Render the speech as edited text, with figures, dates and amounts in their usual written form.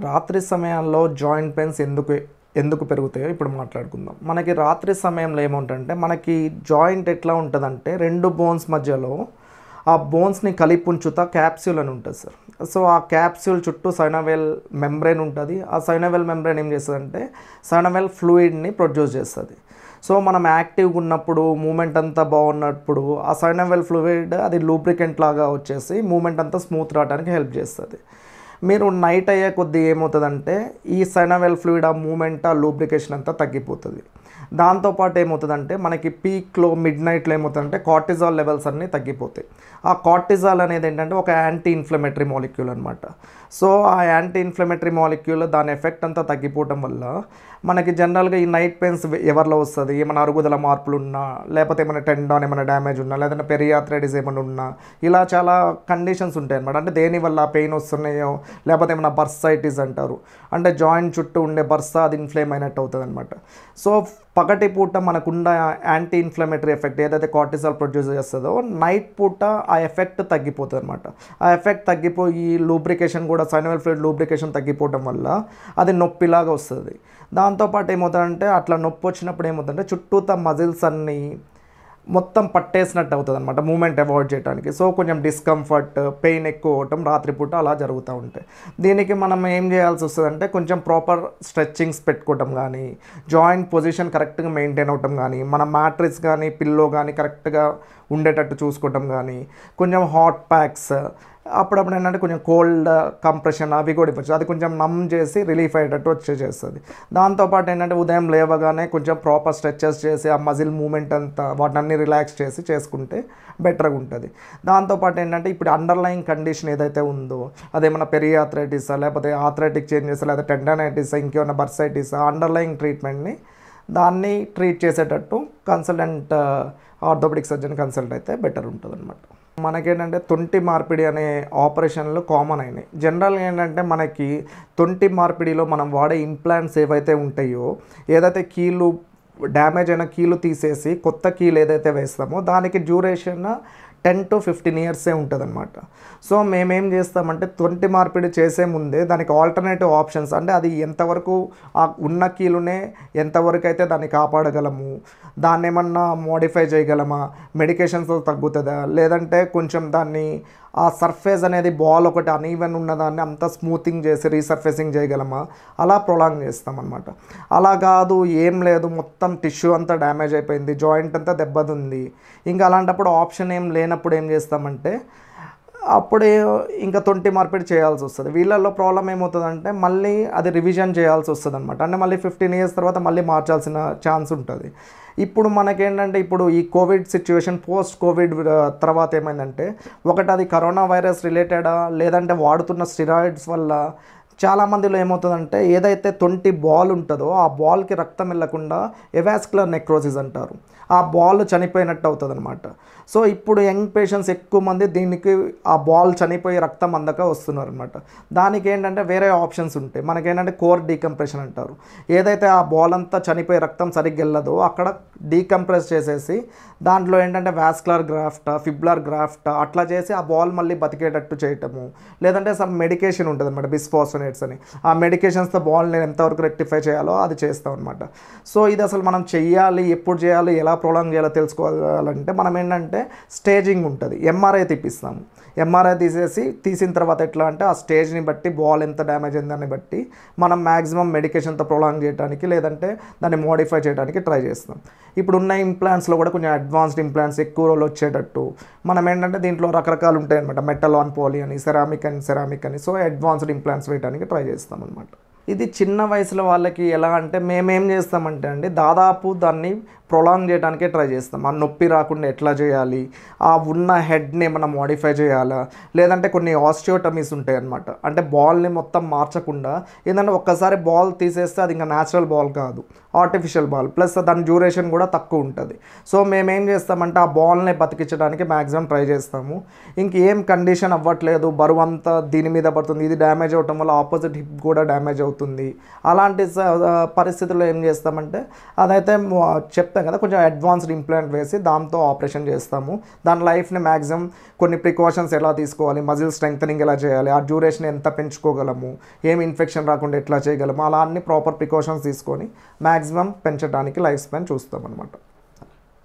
రాత్రి సమయాల్లో joint pains ఎందుకు పెరుగుతాయో ఇప్పుడు మాట్లాడుకుందాం. మనకి రాత్రి సమయంలో ఏముంటుందంటే మనకి జాయింట్ ఎట్లా ఉంటుందంటే రెండు బోన్స్ మధ్యలో ఆ బోన్స్ని కలిపి ఉంచుతా క్యాప్స్యూల్ అని ఉంటుంది సార్. సో ఆ క్యాప్స్యూల్ చుట్టూ సైనోవియల్ మెంబ్రెయిన్ ఉంటుంది. ఆ సైనోవియల్ మెంబ్రెయిన్ ఏం చేస్తుందంటే సైనోవియల్ ఫ్లూయిడ్ని ప్రొడ్యూస్ చేస్తుంది. సో మనం యాక్టివ్గా ఉన్నప్పుడు మూమెంట్ అంతా బాగున్నప్పుడు ఆ సైనోవియల్ ఫ్లూయిడ్ అది లూబ్రికెంట్ లాగా వచ్చేసి మూమెంట్ అంతా స్మూత్ రావడానికి హెల్ప్ చేస్తుంది. మీరు నైట్ అయ్యే కొద్దీ ఏమవుతుందంటే ఈ సైనోవియల్ ఫ్లూయిడ్ ఆ మూమెంట్ ఆ లూబ్రికేషన్ అంతా తగ్గిపోతుంది. దాంతోపాటు ఏమవుతుందంటే మనకి పీక్లో మిడ్ నైట్లో ఏమవుతుందంటే కార్టిజాల్ లెవెల్స్ అన్నీ తగ్గిపోతాయి. ఆ కార్టిజాల్ అనేది ఏంటంటే ఒక యాంటీ ఇన్ఫ్లమేటరీ మాలిక్యూల్ అనమాట. సో ఆ యాంటీ ఇన్ఫ్లమేటరీ మాలిక్యూల్ దాని ఎఫెక్ట్ అంతా తగ్గిపోవటం వల్ల మనకి జనరల్గా ఈ నైట్ పెయిన్స్ ఎవరిలో వస్తుంది, ఏమైనా అరుగుదల మార్పులు ఉన్నా, లేకపోతే ఏమైనా టెండాన్ ఏమైనా డ్యామేజ్ ఉన్నా, లేదంటే పెరియాథ్రైటిస్ ఏమైనా ఉన్నా, ఇలా చాలా కండిషన్స్ ఉంటాయి అనమాట. అంటే దేనివల్ల పెయిన్ వస్తున్నాయో, లేకపోతే ఏమైనా బర్సైటిస్ అంటారు, అంటే జాయింట్ చుట్టూ ఉండే బర్స అది ఇన్ఫ్లేమ్ అయినట్టు అవుతుంది అనమాట. సో పగటి పూట మనకున్న యాంటీ ఇన్ఫ్లమేటరీ ఎఫెక్ట్ ఏదైతే కార్టిసాల్ ప్రొడ్యూస్ చేస్తుందో నైట్ పూట ఆ ఎఫెక్ట్ తగ్గిపోతుంది అనమాట. ఆ ఎఫెక్ట్ తగ్గిపోయి లూబ్రికేషన్ కూడా సైనోవియల్ ఫ్లూయిడ్ లూబ్రికేషన్ తగ్గిపోవడం వల్ల అది నొప్పిలాగా వస్తుంది. దాంతోపాటు ఏమవుతుందంటే అట్లా నొప్పి వచ్చినప్పుడు ఏమవుతుందంటే చుట్టూతా మజిల్స్ అన్నీ మొత్తం పట్టేసినట్టు అవుతుంది అనమాట మూమెంట్ అవాయిడ్ చేయడానికి. సో కొంచెం డిస్కంఫర్ట్ పెయిన్ ఎక్కువ అవటం రాత్రిపూట అలా జరుగుతూ ఉంటాయి. దీనికి మనం ఏం చేయాల్సి వస్తుందంటే కొంచెం ప్రాపర్ స్ట్రెచ్చింగ్స్ పెట్టుకోవటం కానీ, జాయింట్ పొజిషన్ కరెక్ట్గా మెయింటైన్ అవ్వటం కానీ, మన మ్యాట్రిస్ కానీ పిల్లో కానీ కరెక్ట్గా ఉండేటట్టు చూసుకోవటం కానీ, కొంచెం హాట్ ప్యాక్స్ అప్పుడప్పుడు ఏంటంటే కొంచెం కోల్డ్ కంప్రెషన్ అవి కూడా ఇవ్వచ్చు. అది కొంచెం నమ్ చేసి రిలీఫ్ అయ్యేటట్టు వచ్చేసేస్తుంది. దాంతోపాటు ఏంటంటే ఉదయం లేవగానే కొంచెం ప్రాపర్ స్ట్రెచెస్ చేసి ఆ మజిల్ మూమెంట్ అంతా వాటిని రిలాక్స్ చేసి చేసుకుంటే బెటర్గా ఉంటుంది. దాంతోపాటు ఏంటంటే ఇప్పుడు అండర్లయింగ్ కండిషన్ ఏదైతే ఉందో అదేమన్నా పెరియాథ్రైటిస్ లేకపోతే ఆథ్రైటిక్ చేంజెస్ లేదా టెండనైటిస్ ఇంకేమైనా బర్సైటిస్ అండర్లయింగ్ ట్రీట్మెంట్ని దాన్ని ట్రీట్ చేసేటట్టు కన్సల్టెంట్ ఆర్థోపెడిక్ సర్జన్ కన్సల్ట్ అయితే బెటర్ ఉంటుంది అనమాట. మనకేంటంటే తొంటి మార్పిడి అనే ఆపరేషన్లు కామన్ అయినాయి. జనరల్గా ఏంటంటే మనకి తొంటి మార్పిడిలో మనం వాడే ఇంప్లాంట్స్ ఏవైతే ఉంటాయో, ఏదైతే కీలు డ్యామేజ్ అయిన కీలు తీసేసి కొత్త కీలు ఏదైతే వేస్తామో దానికి డ్యూరేషన్ 10 to 15 ఇయర్సే ఉంటుంది అనమాట. సో మేమేం చేస్తామంటే తొంటి మార్పిడి చేసే ముందే దానికి ఆల్టర్నేటివ్ ఆప్షన్స్, అంటే అది ఎంతవరకు ఆ ఉన్న కీలునే ఎంతవరకు అయితే దాన్ని కాపాడగలము, దాన్ని ఏమన్నా మోడిఫై చేయగలమా, మెడికేషన్స్తో తగ్గుతుందా, లేదంటే కొంచెం దాన్ని ఆ సర్ఫేస్ అనేది బాల్ ఒకటి అన్ఈవెన్ ఉన్నదాన్ని అంతా స్మూతింగ్ చేసి రీసర్ఫేసింగ్ చేయగలమా, అలా ప్రొలాంగ్ చేస్తామన్నమాట. అలా కాదు ఏం లేదు మొత్తం టిష్యూ అంతా డ్యామేజ్ అయిపోయింది, జాయింట్ అంతా దెబ్బతింది, ఇంకా అలాంటప్పుడు ఆప్షన్ ఏం లేనప్పుడు ఏం చేస్తామంటే అప్పుడే ఇంకా తొంటి మార్పిడి చేయాల్సి వస్తుంది. వీళ్ళల్లో ప్రాబ్లం ఏమవుతుందంటే మళ్ళీ అది రివిజన్ చేయాల్సి వస్తుంది అనమాట. అంటే మళ్ళీ 15 ఇయర్స్ తర్వాత మళ్ళీ మార్చాల్సిన ఛాన్స్ ఉంటుంది. ఇప్పుడు మనకేంటంటే ఇప్పుడు ఈ కోవిడ్ సిచ్యువేషన్ పోస్ట్ కోవిడ్ తర్వాత ఏమైందంటే ఒకటి అది కరోనా వైరస్ రిలేటెడా లేదంటే వాడుతున్న స్టిరాయిడ్స్ వల్ల చాలామందిలో ఏమవుతుందంటే ఏదైతే తొంటి బాల్ ఉంటుందో ఆ బాల్కి రక్తం వెళ్ళకుండా ఎవాస్కులర్ నెక్రోసిస్ అంటారు, ఆ బాల్ చనిపోయినట్టు అవుతుంది అనమాట. సో ఇప్పుడు యంగ్ పేషెంట్స్ ఎక్కువ మంది దీనికి ఆ బాల్ చనిపోయి రక్తం అందక వస్తున్నారు అనమాట. దానికి ఏంటంటే వేరే ఆప్షన్స్ ఉంటాయి. మనకేంటంటే కోర్ డీకంప్రెషన్ అంటారు. ఏదైతే ఆ బాల్ అంతా చనిపోయి రక్తం సరిగ్గా వెళ్ళదో అక్కడ డీకంప్రెస్ చేసేసి దాంట్లో ఏంటంటే వాస్కులర్ గ్రాఫ్ట్ ఫిబ్యులర్ గ్రాఫ్ట్ అట్లా చేసి ఆ బాల్ మళ్ళీ బతికేటట్టు చేయటము, లేదంటే సమ్ మెడికేషన్ ఉంటుంది అనమాట బిస్ఫాస్ఫోనేట్స్ అని, ఆ మెడికేషన్స్తో బాల్ని ఎంతవరకు రెక్టిఫై చేయాలో అది చేస్తాం అనమాట. సో ఇది అసలు మనం చెయ్యాలి, ఎప్పుడు చేయాలి, ఎలా ప్రొలాంగ్ చేయాలో తెలుసుకోవాలంటే మనం ఏంటంటే స్టేజింగ్ ఉంటుంది. ఎంఆర్ఐ తీపిస్తాము. ఎంఆర్ఐ తీసిన తర్వాత ఎట్లా అంటే ఆ స్టేజ్ని బట్టి బాల్ ఎంత డ్యామేజ్ అయిందని బట్టి మనం మ్యాక్సిమం మెడికేషన్తో ప్రొలాంగ్ చేయడానికి లేదంటే దాన్ని మోడిఫై చేయడానికి ట్రై చేస్తాం. ఇప్పుడు ఉన్న ఇంప్లాంట్స్లో కూడా కొంచెం అడ్వాన్స్డ్ ఇంప్లాంట్స్ ఎక్కువ రోజులు వచ్చేటట్టు మనం ఏంటంటే దీంట్లో రకరకాలు ఉంటాయి అనమాట. మెటల్ ఆన్ పాలీ అని, సెరామిక్ అని. సో అడ్వాన్స్డ్ ఇంప్లాంట్స్ వేయడానికి ట్రై చేస్తాం అనమాట. ఇది చిన్న వయసులో వాళ్ళకి ఎలా అంటే మేమేం చేస్తామంటే అండి దాదాపు దాన్ని ప్రొలాంగ్ చేయడానికే ట్రై చేస్తాం. ఆ నొప్పి రాకుండా ఎట్లా చేయాలి, ఆ ఉన్న హెడ్ని ఏమైనా మోడిఫై చేయాలా, లేదంటే కొన్ని ఆస్టియోటమీస్ ఉంటాయి అన్నమాట. అంటే బాల్ని మొత్తం మార్చకుండా ఏంటంటే ఒక్కసారి బాల్ తీసేస్తే అది ఇంకా న్యాచురల్ బాల్ కాదు, ఆర్టిఫిషియల్ బాల్, ప్లస్ దాని డ్యూరేషన్ కూడా తక్కువ ఉంటుంది. సో మేమేం చేస్తామంటే ఆ బాల్ని బతికించడానికి మ్యాక్సిమం ట్రై చేస్తాము. ఇంకేం కండిషన్ అవ్వట్లేదు, బరువు అంతా దీని మీద పడుతుంది, ఇది డ్యామేజ్ అవటం వల్ల ఆపోజిట్ హిప్ కూడా డ్యామేజ్ అవుతుంది, అలాంటి పరిస్థితుల్లో ఏం చేస్తామంటే అదైతే చెప్తే చెప్తాం కదా, కొంచెం అడ్వాన్స్డ్ ఇంప్లాంట్ వేసి దాంతో ఆపరేషన్ చేస్తాము. దాని లైఫ్ని మ్యాక్సిమం కొన్ని ప్రికాషన్స్ ఎలా తీసుకోవాలి, మజిల్ స్ట్రెంగ్తనింగ్ ఎలా చేయాలి, ఆ డ్యూరేషన్ ఎంత పెంచుకోగలము, ఏం ఇన్ఫెక్షన్ రాకుండా ఎట్లా చేయగలము, అలా అన్ని ప్రాపర్ ప్రికాషన్స్ తీసుకొని మ్యాక్సిమం పెంచడానికి లైఫ్ స్పాన్ చూస్తాం అనమాట.